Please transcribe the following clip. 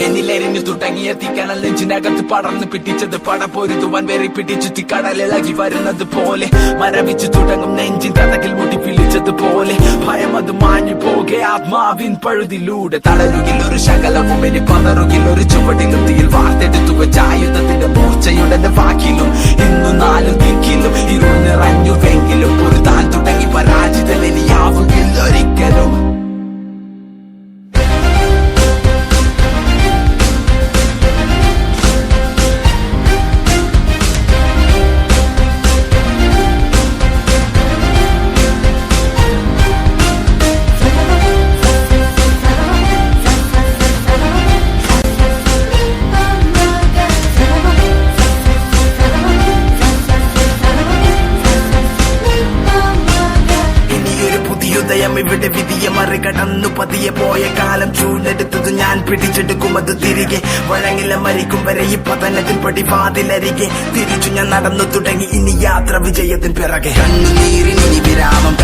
എന്നിലെരിഞ്ഞു തുടങ്ങിയ തീക്കനൽ നെഞ്ചിനകത്ത് പടർന്നു പിടിച്ചത് പടപൊരുതുവാൻ വേറി പിടിച്ചു കടലിളകി വരുന്നത് പോലെ മരവിച്ചു തുടങ്ങും നെഞ്ചിൻ തടകിൽ മുട്ടി പിടിച്ചതുപോലെ ഭയം അത് മാഞ്ഞു പോകെ ആത്മാവിൻ പഴുതിലൂടെ തളരുകിൽ ഒരു ശകലവും ഇനി പതറുകിൽ ഒരു ചുവടിലും തീയിൽ വാർത്തെടുത്തു വെച്ച ആയുധത്തിന്റെ മൂർച്ചയുടെ വാക്കിലും ഇന്നു നാലു ദിക്കിലും ഇരുൾ നിറഞ്ഞുവെങ്കിലും ഒരു താൻ തുടങ്ങി പരാജിതൻ ഇനിയാവുകില്ല ഒരിക്കലും. ഇവിടെ വിധിയെ മറികടന്നു പതിയെ പോയ കാലം ചൂടെടുത്തത് ഞാൻ പിടിച്ചെടുക്കും അത് തിരികെ വഴങ്ങില്ല മരിക്കും വരെ ഈ പതനത്തിൽ പടിവാതിലരികെ തിരിച്ചു ഞാൻ നടന്നു തുടങ്ങി ഇനി യാത്ര വിജയത്തിൻ പിറകെ കണ്ണുനീരിനി വിരാമം